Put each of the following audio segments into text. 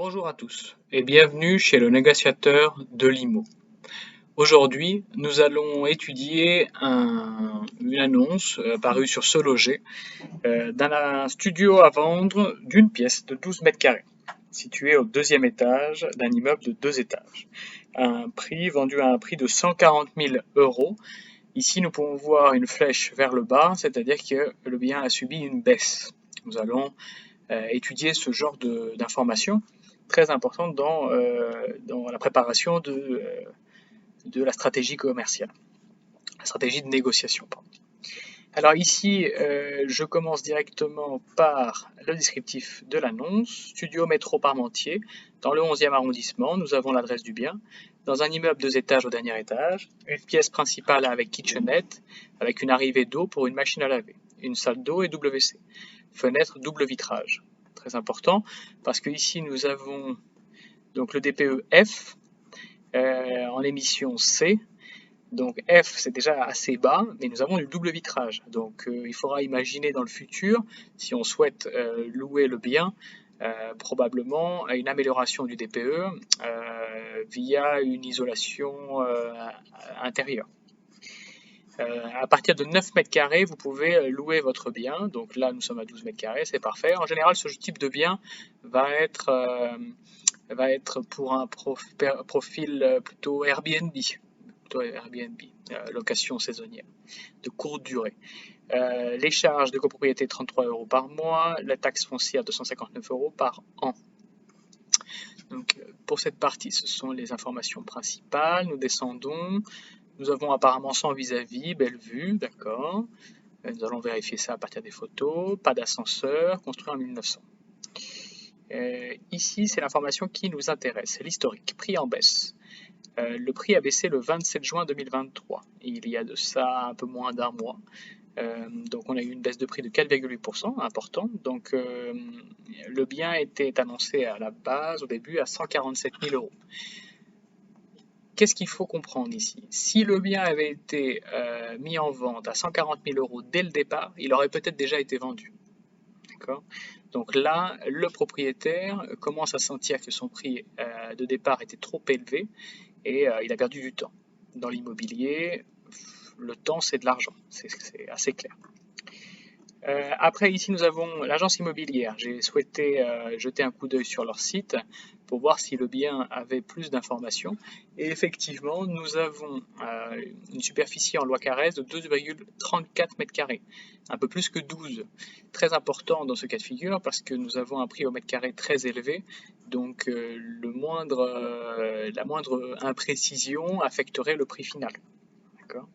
Bonjour à tous et bienvenue chez le négociateur de l'IMO. Aujourd'hui, nous allons étudier une annonce parue sur Se Loger d'un studio à vendre d'une pièce de 12 mètres carrés, situé au deuxième étage d'un immeuble de 2 étages. Vendu à un prix de 140 000 euros. Ici, nous pouvons voir une flèche vers le bas, c'est-à-dire que le bien a subi une baisse. Nous allons étudier ce genre d'informations très importantes dans la préparation de la stratégie commerciale, la stratégie de négociation. Pardon. Alors ici, je commence directement par le descriptif de l'annonce. Studio Métro Parmentier, dans le 11e arrondissement, nous avons l'adresse du bien. Dans un immeuble 2 étages au dernier étage, une pièce principale avec kitchenette, avec une arrivée d'eau pour une machine à laver, une salle d'eau et WC, fenêtre double vitrage. Très important, parce que ici nous avons donc le DPE F en émission C. Donc F, c'est déjà assez bas, mais nous avons du double vitrage. Donc il faudra imaginer dans le futur, si on souhaite louer le bien, probablement une amélioration du DPE via une isolation intérieure. À partir de 9 mètres carrés, vous pouvez louer votre bien. Donc là, nous sommes à 12 mètres carrés, c'est parfait. En général, ce type de bien va être pour un profil plutôt Airbnb, location saisonnière, de courte durée. Les charges de copropriété 33 euros par mois, la taxe foncière 259 euros par an. Donc, pour cette partie, ce sont les informations principales. Nous descendons. Nous avons apparemment sans vis-à-vis, belle vue, d'accord. Nous allons vérifier ça à partir des photos. Pas d'ascenseur, construit en 1900. Ici, c'est l'information qui nous intéresse, c'est l'historique, prix en baisse. Le prix a baissé le 27 juin 2023, il y a de ça un peu moins d'un mois. Donc on a eu une baisse de prix de 4,8%, important. Donc le bien était annoncé à la base, au début, à 147 000 euros. Qu'est-ce qu'il faut comprendre ici? Si le bien avait été mis en vente à 140 000 euros dès le départ, il aurait peut-être déjà été vendu. D'accord ? Donc là, le propriétaire commence à sentir que son prix de départ était trop élevé et il a perdu du temps. Dans l'immobilier, le temps c'est de l'argent, c'est assez clair. Après, ici, nous avons l'agence immobilière. J'ai souhaité jeter un coup d'œil sur leur site pour voir si le bien avait plus d'informations. Et effectivement, nous avons une superficie en loi Carrez de 2,34 mètres carrés, un peu plus que 12. Très important dans ce cas de figure parce que nous avons un prix au mètre carré très élevé. Donc, la moindre imprécision affecterait le prix final. D'accord ?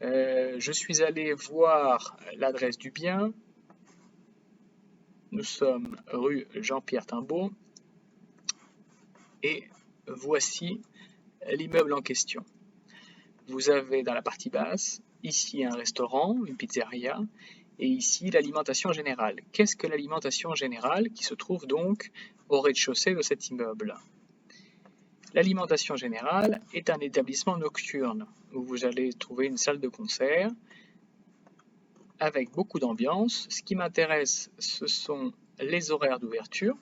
Je suis allé voir l'adresse du bien. Nous sommes rue Jean-Pierre Timbaud. Et voici l'immeuble en question. Vous avez dans la partie basse, ici un restaurant, une pizzeria, et ici l'alimentation générale. Qu'est-ce que l'alimentation générale qui se trouve donc au rez-de-chaussée de cet immeuble ? L'alimentation générale est un établissement nocturne où vous allez trouver une salle de concert avec beaucoup d'ambiance. Ce qui m'intéresse, ce sont les horaires d'ouverture.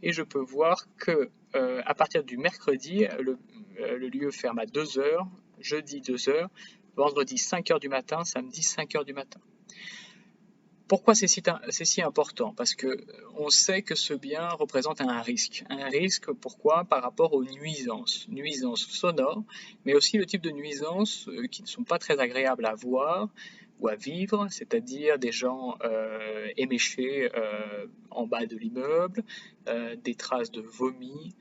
Et je peux voir que à partir du mercredi, le lieu ferme à 2 heures, jeudi 2 heures, vendredi 5 heures du matin, samedi 5 heures du matin. Pourquoi c'est si important? Parce qu'on sait que ce bien représente un risque. Un risque, pourquoi? Par rapport aux nuisances. Nuisances sonores, mais aussi le type de nuisances qui ne sont pas très agréables à voir ou à vivre, c'est-à-dire des gens éméchés en bas de l'immeuble, des traces de vomi,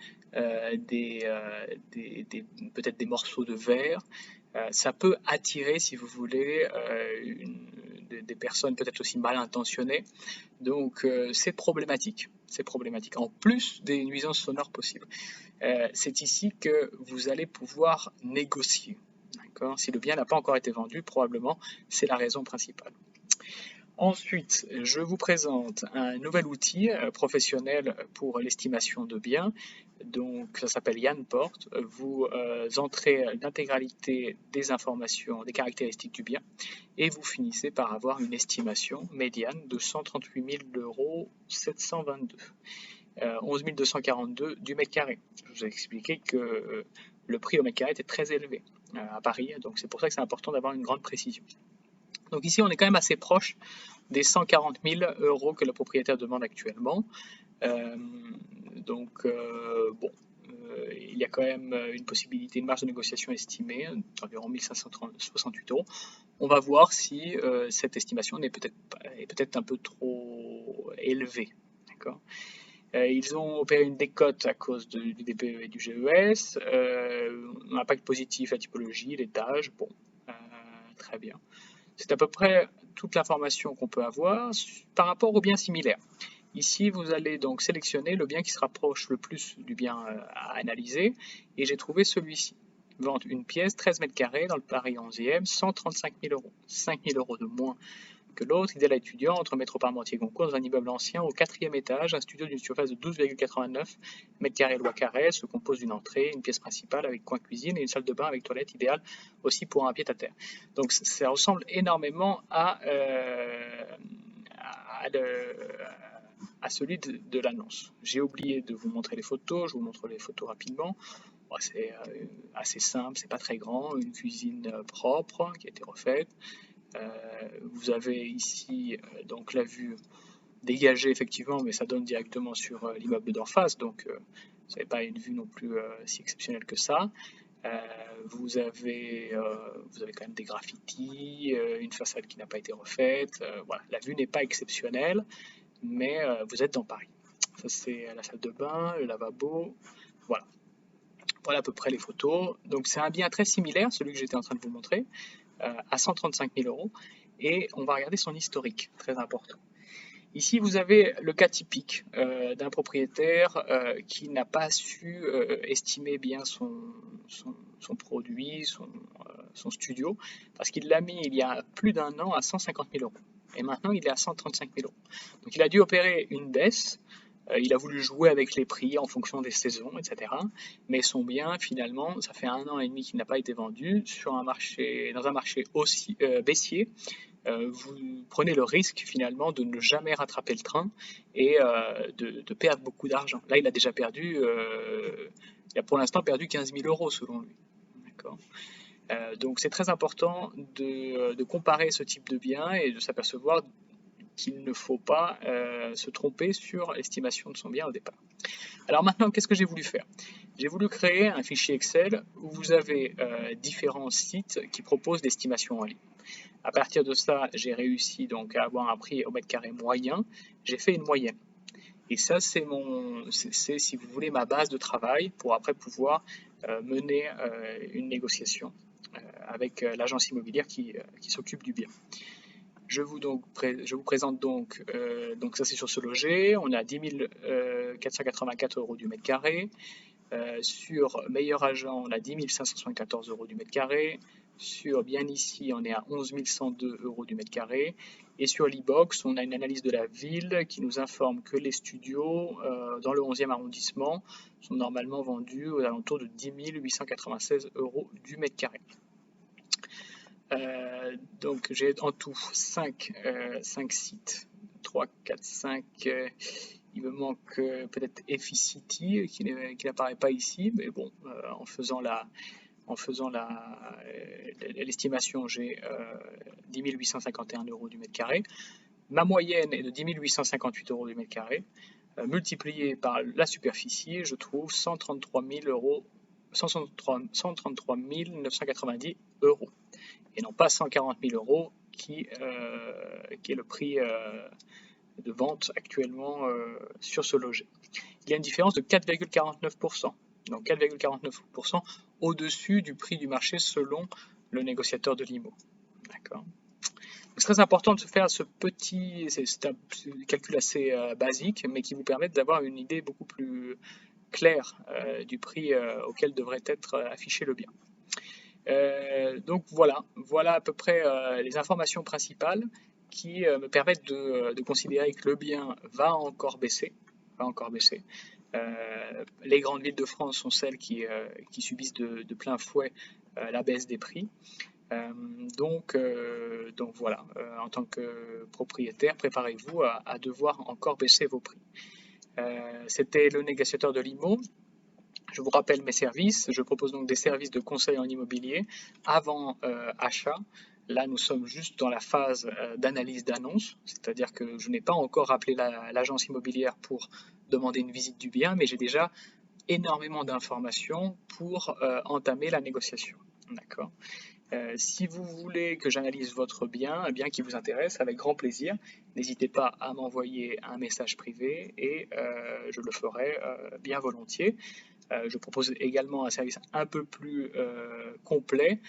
peut-être des morceaux de verre. Ça peut attirer, si vous voulez, des personnes peut-être aussi mal intentionnées. Donc c'est problématique. C'est problématique. En plus des nuisances sonores possibles. C'est ici que vous allez pouvoir négocier. D'accord ? Si le bien n'a pas encore été vendu, probablement c'est la raison principale. Ensuite, je vous présente un nouvel outil professionnel pour l'estimation de biens. Donc, ça s'appelle Yanport. Vous entrez l'intégralité des informations, des caractéristiques du bien, et vous finissez par avoir une estimation médiane de 138 000 euros 722. 11 242 du mètre carré. Je vous ai expliqué que le prix au mètre carré était très élevé à Paris, donc c'est pour ça que c'est important d'avoir une grande précision. Donc ici, on est quand même assez proche des 140 000 euros que le propriétaire demande actuellement. Bon, il y a quand même une possibilité, une marge de négociation estimée d'environ 1568 euros. On va voir si cette estimation est peut-être un peu trop élevée. D'accord. Ils ont opéré une décote à cause du DPE et du GES, un impact positif, la typologie, l'étage, bon, très bien. C'est à peu près toute l'information qu'on peut avoir par rapport aux biens similaires. Ici, vous allez donc sélectionner le bien qui se rapproche le plus du bien à analyser, et j'ai trouvé celui-ci. Vente une pièce, 13 mètres carrés dans le Paris 11e, 135 000 euros. 5 000 euros de moins que l'autre, idéal à étudiant, entre métro Parmentier-Goncourt, dans un immeuble ancien au 4e étage, un studio d'une surface de 12,89 m² loi Carré se compose d'une entrée, une pièce principale avec coin cuisine et une salle de bain avec toilette, idéale aussi pour un pied-à-terre. Donc ça ressemble énormément à celui de l'annonce. J'ai oublié de vous montrer les photos, je vous montre les photos rapidement. Bon, c'est assez simple, c'est pas très grand, une cuisine propre qui a été refaite. Vous avez ici donc la vue dégagée effectivement, mais ça donne directement sur l'immeuble d'en face, donc vous n'avez pas une vue non plus si exceptionnelle que ça. Vous avez quand même des graffitis, une façade qui n'a pas été refaite. Voilà, la vue n'est pas exceptionnelle, mais vous êtes dans Paris. Ça c'est la salle de bain, le lavabo, voilà. Voilà à peu près les photos. Donc c'est un bien très similaire, celui que j'étais en train de vous montrer, à 135 000 euros. Et on va regarder son historique, très important. Ici, vous avez le cas typique d'un propriétaire qui n'a pas su estimer bien son produit, son studio, parce qu'il l'a mis il y a plus d'un an à 150 000 euros. Et maintenant, il est à 135 000 euros. Donc, il a dû opérer une baisse. Il a voulu jouer avec les prix en fonction des saisons, etc. Mais son bien, finalement, ça fait 1 an et demi qu'il n'a pas été vendu dans un marché aussi baissier. Vous prenez le risque finalement de ne jamais rattraper le train et de perdre beaucoup d'argent. Là, il a déjà perdu, il a pour l'instant perdu 15 000 euros selon lui. Donc c'est très important de comparer ce type de bien et de s'apercevoir qu'il ne faut pas se tromper sur l'estimation de son bien au départ. Alors maintenant, qu'est-ce que j'ai voulu faire? J'ai voulu créer un fichier Excel où vous avez différents sites qui proposent l'estimation en ligne. À partir de ça, j'ai réussi donc à avoir un prix au mètre carré moyen. J'ai fait une moyenne. Et ça, c'est si vous voulez, ma base de travail pour après pouvoir mener une négociation avec l'agence immobilière qui s'occupe du bien. Je vous présente donc ça c'est sur SeLoger, on est à 10 484 euros du mètre carré. Sur Meilleur Agent, on a 10 574 euros du mètre carré. Sur Bien Ici, on est à 11 102 euros du mètre carré. Et sur l'e-box, on a une analyse de la ville qui nous informe que les studios dans le 11e arrondissement sont normalement vendus aux alentours de 10 896 euros du mètre carré. Donc j'ai en tout 5 sites, 3, 4, 5, il me manque peut-être Efficity qui n'apparaît pas ici, mais bon, en faisant l'estimation, j'ai 10 851 euros du mètre carré. Ma moyenne est de 10 858 euros du mètre carré. Multiplié par la superficie, je trouve 133 990 euros. Et non pas 140 000 euros qui est le prix de vente actuellement sur SeLoger. Il y a une différence de 4,49%. Donc 4,49% au-dessus du prix du marché selon le négociateur de l'IMO. D'accord. C'est très important de se faire ce petit, c'est un calcul assez basique, mais qui vous permet d'avoir une idée beaucoup plus claire du prix auquel devrait être affiché le bien. Donc voilà à peu près les informations principales qui me permettent de considérer que le bien va encore baisser. Les grandes villes de France sont celles qui subissent de plein fouet la baisse des prix. Donc voilà, en tant que propriétaire, préparez-vous à devoir encore baisser vos prix. C'était le négociateur de l'IMO. Je vous rappelle mes services. Je propose donc des services de conseil en immobilier avant achat. Là, nous sommes juste dans la phase d'analyse d'annonce, c'est-à-dire que je n'ai pas encore appelé l'agence immobilière pour demander une visite du bien, mais j'ai déjà énormément d'informations pour entamer la négociation. D'accord. Si vous voulez que j'analyse votre bien, un bien qui vous intéresse, avec grand plaisir, n'hésitez pas à m'envoyer un message privé et je le ferai bien volontiers. Je propose également un service un peu plus complet,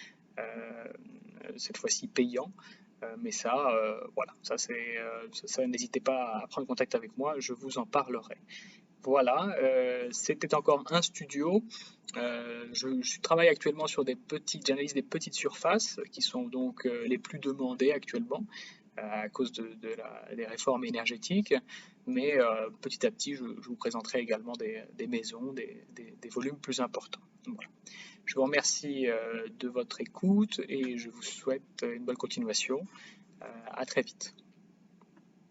cette fois-ci payant. Mais ça, voilà, ça n'hésitez pas à prendre contact avec moi, je vous en parlerai. Voilà, c'était encore un studio. Je travaille actuellement sur j'analyse des petites surfaces qui sont donc les plus demandées actuellement à cause des réformes énergétiques. Mais petit à petit, je vous présenterai également des maisons, des volumes plus importants. Voilà. Je vous remercie de votre écoute et je vous souhaite une bonne continuation. À très vite.